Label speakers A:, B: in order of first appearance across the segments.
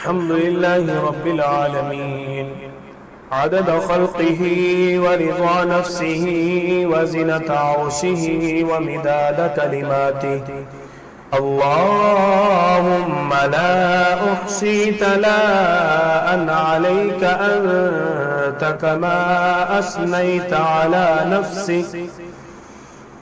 A: الحمد لله رب العالمين عدد خلقه ورضا نفسه وزنة عرشه ومداد كلماته اللهم لا أحصي ثناء عليك أنت كما أثنيت على نفسك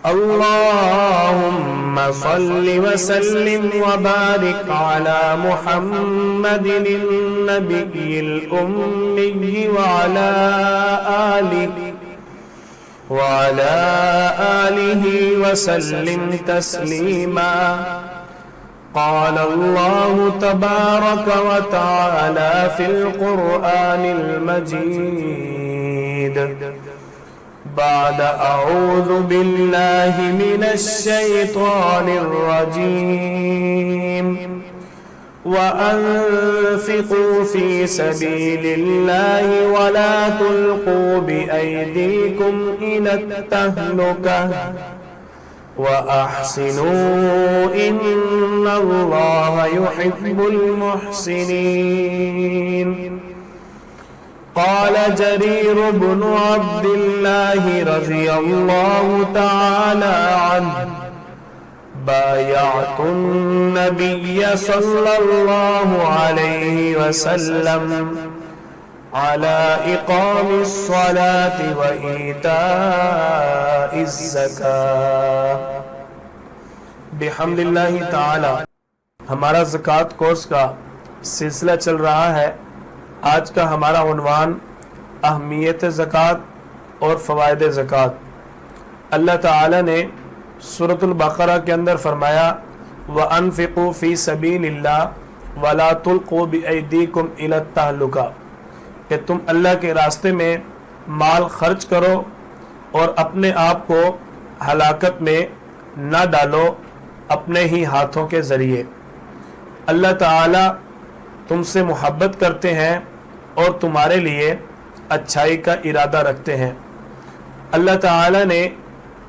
A: اللهم صل وسلم وبارك على محمد النبي الأمي وعلى آله وسلم تسليما قال الله تبارك وتعالى في القرآن المجيد بعد أعوذ بالله من الشيطان الرجيم وأنفقوا في سبيل الله ولا تلقوا بأيديكم إلى التهلكة وأحسنوا إن الله يحب المحسنين قال جرير بن عبد الله رضي الله تعالى عنه بايعت النبي صلى الله عليه وسلم على إقام الصلاة وإيتاء الزكاة بحمد اللہ تعالی۔ ہمارا زکوٰۃ کورس کا سلسلہ چل رہا ہے۔ آج کا ہمارا عنوان اہمیت زکوٰۃ اور فوائد زکوٰۃ۔ اللہ تعالی نے سورۃ البقرہ کے اندر فرمایا وَأَنفِقُوا فِي سَبِيلِ اللَّهِ وَلَا تُلْقُوا بِأَيْدِيكُمْ إِلَى التَّهْلُكَةِ، کہ تم اللہ کے راستے میں مال خرچ کرو اور اپنے آپ کو ہلاکت میں نہ ڈالو اپنے ہی ہاتھوں کے ذریعے۔ اللہ تعالی تم سے محبت کرتے ہیں اور تمہارے لیے اچھائی کا ارادہ رکھتے ہیں۔ اللہ تعالی نے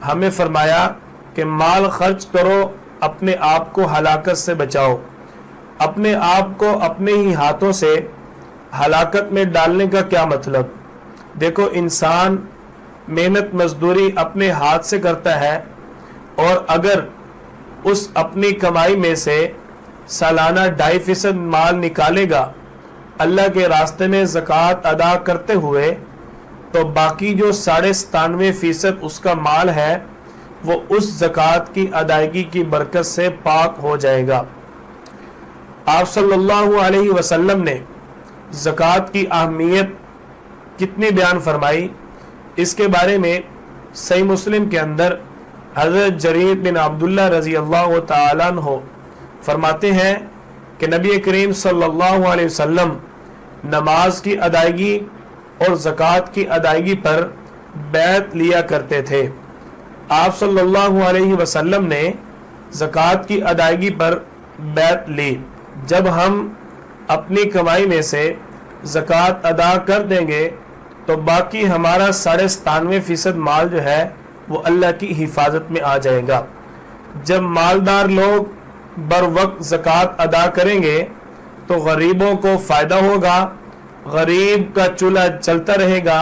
A: ہمیں فرمایا کہ مال خرچ کرو، اپنے آپ کو ہلاکت سے بچاؤ۔ اپنے آپ کو اپنے ہی ہاتھوں سے ہلاکت میں ڈالنے کا کیا مطلب؟ دیکھو، انسان محنت مزدوری اپنے ہاتھ سے کرتا ہے، اور اگر اس اپنی کمائی میں سے سالانہ 2.5% مال نکالے گا اللہ کے راستے میں زکوٰۃ ادا کرتے ہوئے، تو باقی جو 97.5% اس کا مال ہے وہ اس زکوٰۃ کی ادائیگی کی برکت سے پاک ہو جائے گا۔ آپ صلی اللہ علیہ وسلم نے زکوٰۃ کی اہمیت کتنی بیان فرمائی، اس کے بارے میں صحیح مسلم کے اندر حضرت جریر بن عبداللہ رضی اللہ تعالیٰ عنہ فرماتے ہیں کہ نبی کریم صلی اللہ علیہ وسلم نماز کی ادائیگی اور زکوٰۃ کی ادائیگی پر بیعت لیا کرتے تھے۔ آپ صلی اللہ علیہ وسلم نے زکوٰۃ کی ادائیگی پر بیعت لی۔ جب ہم اپنی کمائی میں سے زکوٰۃ ادا کر دیں گے تو باقی ہمارا 97.5% مال جو ہے وہ اللہ کی حفاظت میں آ جائے گا۔ جب مالدار لوگ بر وقت زکوٰۃ ادا کریں گے تو غریبوں کو فائدہ ہوگا، غریب کا چولہا چلتا رہے گا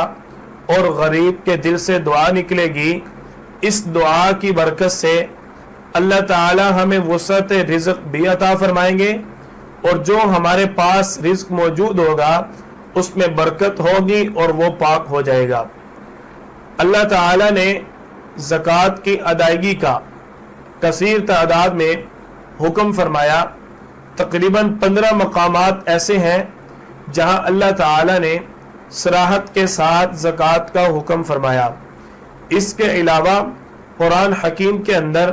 A: اور غریب کے دل سے دعا نکلے گی۔ اس دعا کی برکت سے اللہ تعالی ہمیں وسعت رزق بھی عطا فرمائیں گے، اور جو ہمارے پاس رزق موجود ہوگا اس میں برکت ہوگی اور وہ پاک ہو جائے گا۔ اللہ تعالی نے زکوٰۃ کی ادائیگی کا کثیر تعداد میں حکم فرمایا۔ تقریباً 15 مقامات ایسے ہیں جہاں اللہ تعالی نے صراحت کے ساتھ زکوٰۃ کا حکم فرمایا۔ اس کے علاوہ قرآن حکیم کے اندر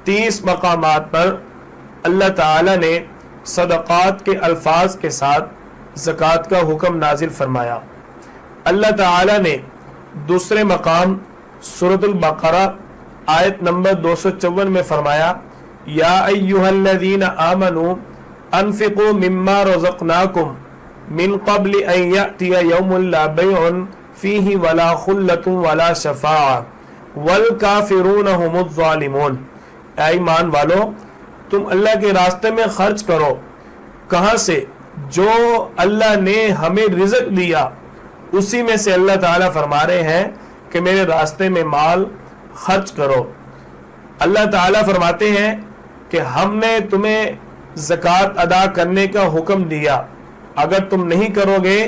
A: 30 مقامات پر اللہ تعالی نے صدقات کے الفاظ کے ساتھ زکوٰۃ کا حکم نازل فرمایا۔ اللہ تعالی نے دوسرے مقام سورۃ البقرہ آیت نمبر 254 میں فرمایا یا ایھا الذین آمنوا انفقوا مما رزقناکم من قبل ان یأتی یوم لا بیع فیہ ولا خلۃ ولا شفاعۃ والکافرون هم الظالمون۔ اے ایمان والو، تم اللہ کے راستے میں خرچ کرو۔ کہاں سے؟ جو اللہ نے ہمیں رزق دیا اسی میں سے اللہ تعالیٰ فرما رہے ہیں کہ میرے راستے میں مال خرچ کرو۔ اللہ تعالیٰ فرماتے ہیں کہ ہم نے تمہیں زکوٰۃ ادا کرنے کا حکم دیا، اگر تم نہیں کرو گے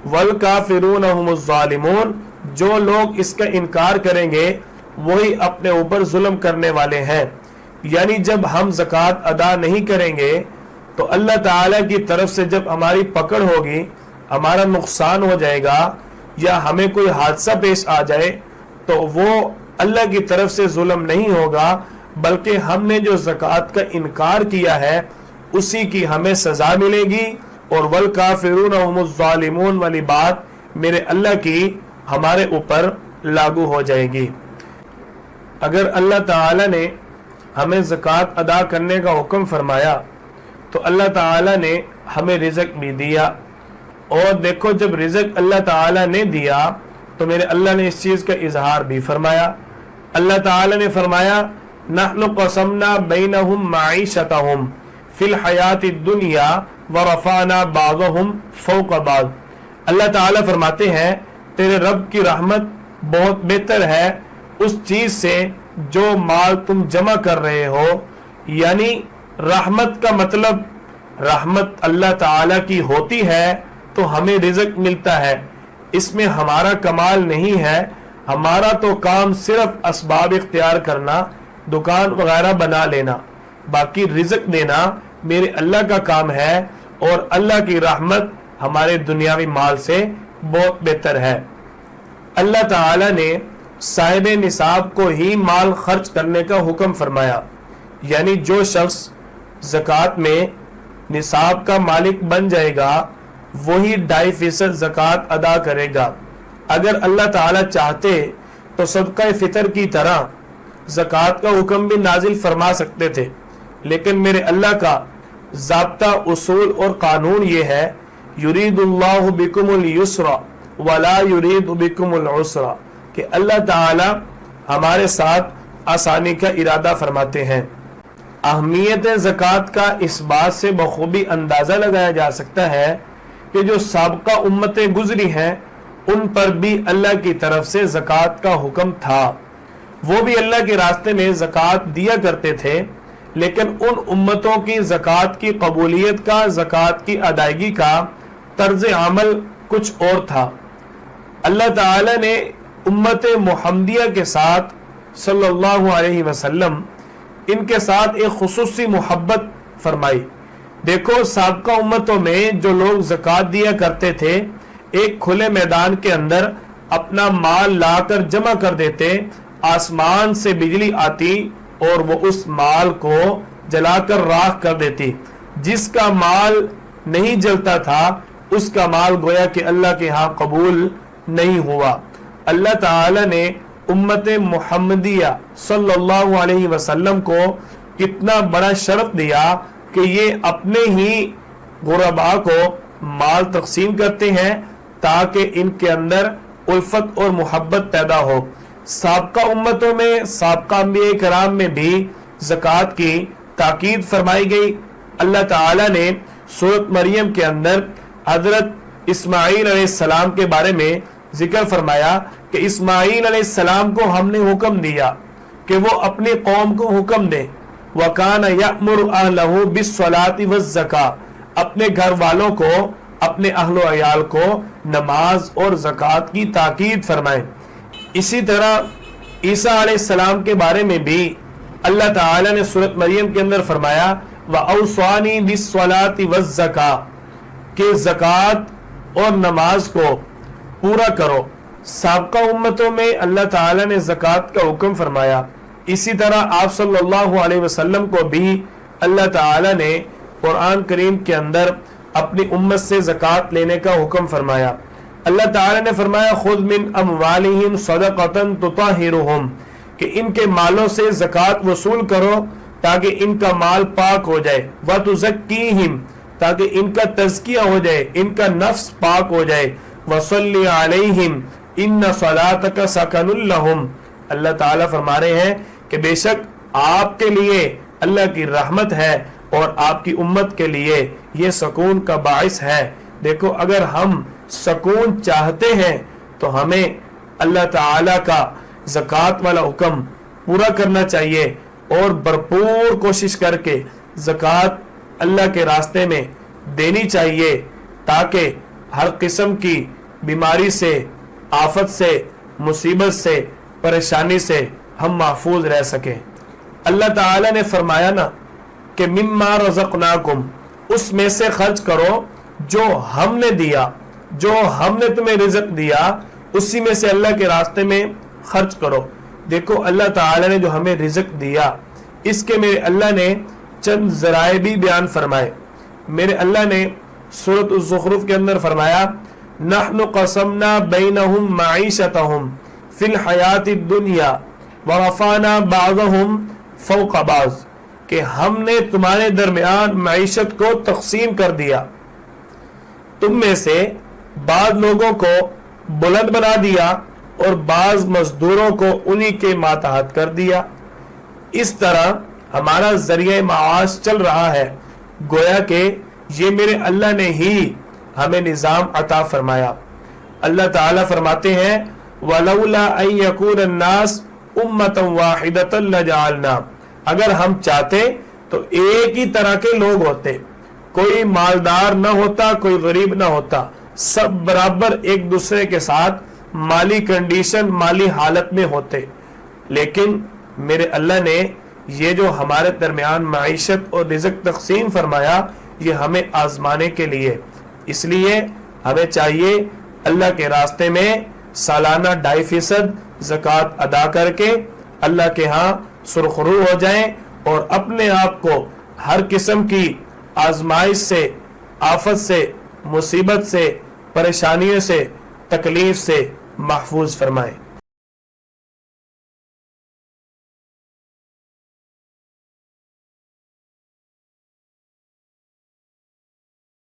A: وَالْكَافِرُونَ هُمُ الظَّالِمُونَ، جو لوگ اس کا انکار کریں گے وہی اپنے اوپر ظلم کرنے والے ہیں۔ یعنی جب ہم زکوٰۃ ادا نہیں کریں گے تو اللہ تعالیٰ کی طرف سے جب ہماری پکڑ ہوگی، ہمارا نقصان ہو جائے گا یا ہمیں کوئی حادثہ پیش آ جائے تو وہ اللہ کی طرف سے ظلم نہیں ہوگا، بلکہ ہم نے جو زکوٰۃ کا انکار کیا ہے اسی کی ہمیں سزا ملے گی، اور وَالْكَافِرُونَ هُمُ الظَّالِمُونَ والی بات میرے اللہ کی ہمارے اوپر لاگو ہو جائے گی۔ اگر اللہ تعالیٰ نے ہمیں زکوٰۃ ادا کرنے کا حکم فرمایا تو اللہ تعالیٰ نے ہمیں رزق بھی دیا، اور دیکھو جب رزق اللہ تعالیٰ نے دیا تو میرے اللہ نے اس چیز کا اظہار بھی فرمایا۔ اللہ تعالیٰ نے فرمایا نحن قسمنا بینہم معیشتہم فی الحیات الدنیا ورفعنا بعضہم فوق بعض۔ اللہ تعالیٰ فرماتے ہیں تیرے رب کی رحمت بہت بہتر ہے اس چیز سے جو مال تم جمع کر رہے ہو۔ یعنی رحمت کا مطلب رحمت اللہ تعالیٰ کی ہوتی ہے تو ہمیں رزق ملتا ہے، اس میں ہمارا کمال نہیں ہے، ہمارا تو کام صرف اسباب اختیار کرنا، دکان وغیرہ بنا لینا، باقی رزق دینا میرے اللہ کا کام ہے، اور اللہ کی رحمت ہمارے دنیاوی مال سے بہت بہتر ہے۔ اللہ تعالیٰ نے صاحب نصاب کو ہی مال خرچ کرنے کا حکم فرمایا، یعنی جو شخص زکوٰۃ میں نصاب کا مالک بن جائے گا وہی 2.5% زکوٰۃ ادا کرے گا۔ اگر اللہ تعالیٰ چاہتے تو صدقہ فطر کی طرح زکوٰۃ کا حکم بھی نازل فرما سکتے تھے، لیکن میرے اللہ کا ضابطہ اصول اور قانون یہ ہے یرید اللہ بکم اليسر ولا یرید بکم العسر، کہ اللہ تعالی ہمارے ساتھ آسانی کا ارادہ فرماتے ہیں۔ اہمیت زکوٰۃ کا اس بات سے بخوبی اندازہ لگایا جا سکتا ہے کہ جو سابقہ امتیں گزری ہیں ان پر بھی اللہ کی طرف سے زکوٰۃ کا حکم تھا، وہ بھی اللہ کے راستے میں زکوٰۃ دیا کرتے تھے، لیکن ان امتوں کی زکوٰۃ کی قبولیت کا، زکوٰۃ کی ادائیگی کا طرز عمل کچھ اور تھا۔ اللہ تعالی نے امت محمدیہ کے ساتھ صلی اللہ علیہ وسلم ان کے ساتھ ایک خصوصی محبت فرمائی۔ دیکھو سابقہ امتوں میں جو لوگ زکوٰۃ دیا کرتے تھے ایک کھلے میدان کے اندر اپنا مال لا کر جمع کر دیتے، آسمان سے بجلی آتی اور وہ اس مال کو جلا کر راکھ کر دیتی، جس کا مال نہیں جلتا تھا اس کا مال گویا کہ اللہ کے ہاں قبول نہیں ہوا۔ اللہ تعالی نے امت محمدیہ صلی اللہ علیہ وسلم کو کتنا بڑا شرف دیا کہ یہ اپنے ہی غرباء کو مال تقسیم کرتے ہیں تاکہ ان کے اندر الفت اور محبت پیدا ہو۔ سابقہ امتوں میں، سابقہ انبیاء کرام میں بھی زکوٰۃ کی تاکید فرمائی گئی۔ اللہ تعالی نے سورۃ مریم کے اندر حضرت اسماعیل علیہ السلام کے بارے میں ذکر فرمایا کہ اسماعیل علیہ السلام کو ہم نے حکم دیا کہ وہ اپنی قوم کو حکم دے، وَكَانَ يَأْمُرُ أَهْلَهُ بِالصَّلَاةِ وَالزَّكَاةِ، اپنے گھر والوں کو، اپنے اہل و عیال کو نماز اور زکوٰۃ کی تاکید فرمائیں۔ اسی طرح عیسیٰ علیہ السلام کے بارے میں بھی اللہ تعالی نے سورۃ مریم کے اندر فرمایا وَأَوْصَانِي بِالصَّلَاةِ وَالزَّكَاةِ، کہ زکوٰۃ اور نماز کو پورا کرو۔ سابقہ امتوں میں اللہ تعالی نے زکوٰۃ کا حکم فرمایا، اسی طرح آپ صلی اللہ علیہ وسلم کو بھی اللہ تعالی نے قرآن کریم کے اندر اپنی امت سے زکوٰۃ لینے کا حکم فرمایا۔ اللہ تعالی نے فرمایا خذ من اموالہم صدقۃ تطہرہم، کہ ان کے مالوں سے زکوٰۃ وصول کرو تاکہ ان کا مال پاک ہو جائے، وتزکیہم، تاکہ ان کا تزکیہ ہو جائے، ان کا نفس پاک ہو جائے، وصلی علیہم ان صلاتک سکن لہم، اللہ تعالیٰ فرما رہے ہیں کہ بے شک آپ کے لیے اللہ کی رحمت ہے، اور آپ کی امت کے لیے یہ سکون کا باعث ہے۔ دیکھو اگر ہم سکون چاہتے ہیں تو ہمیں اللہ تعالی کا زکوٰۃ والا حکم پورا کرنا چاہیے اور بھرپور کوشش کر کے زکوٰۃ اللہ کے راستے میں دینی چاہیے، تاکہ ہر قسم کی بیماری سے، آفت سے، مصیبت سے، پریشانی سے ہم محفوظ رہ سکیں۔ اللہ تعالی نے فرمایا نا کہ مما رزقناکم، اس میں سے خرچ کرو جو ہم نے دیا، جو ہم نے تمہیں رزق دیا اسی میں سے اللہ کے راستے میں خرچ کرو۔ دیکھو اللہ تعالی نے جو ہمیں رزق دیا، اس کے میرے اللہ نے چند ذرائع بھی بیان فرمائے۔ میرے اللہ نے سورۃ الزخرف کے اندر فرمایا نحن قسمنا بینہم معیشتہم فی الحیات الدنیا ورفعنا بعضہم فوق بعض، کہ ہم نے تمہارے درمیان معیشت کو تقسیم کر دیا، تم میں سے بعض لوگوں کو بلند بنا دیا اور بعض مزدوروں کو انہی کے ماتحت کر دیا۔ اس طرح ہمارا ذریعہ معاش چل رہا ہے، گویا کہ یہ میرے اللہ نے ہی ہمیں نظام عطا فرمایا۔ اللہ تعالیٰ فرماتے ہیں وَلَوْلَا أَن يَكُونَ النَّاسُ أُمَّةً وَاحِدَةً لَجَعَلْنَا، اگر ہم چاہتے تو ایک ہی طرح کے لوگ ہوتے، کوئی مالدار نہ ہوتا، کوئی غریب نہ ہوتا، سب برابر ایک دوسرے کے ساتھ مالی کنڈیشن، مالی حالت میں ہوتے، لیکن میرے اللہ نے یہ جو ہمارے درمیان معیشت اور رزق تقسیم فرمایا یہ ہمیں آزمانے کے لیے، اس لیے ہمیں چاہیے اللہ کے راستے میں سالانہ 2.5% زکوٰۃ ادا کر کے اللہ کے ہاں سرخرو ہو جائیں اور اپنے آپ کو ہر قسم کی آزمائش سے، آفت سے، مصیبت سے، پریشانیوں سے، تکلیف سے محفوظ فرمائیں۔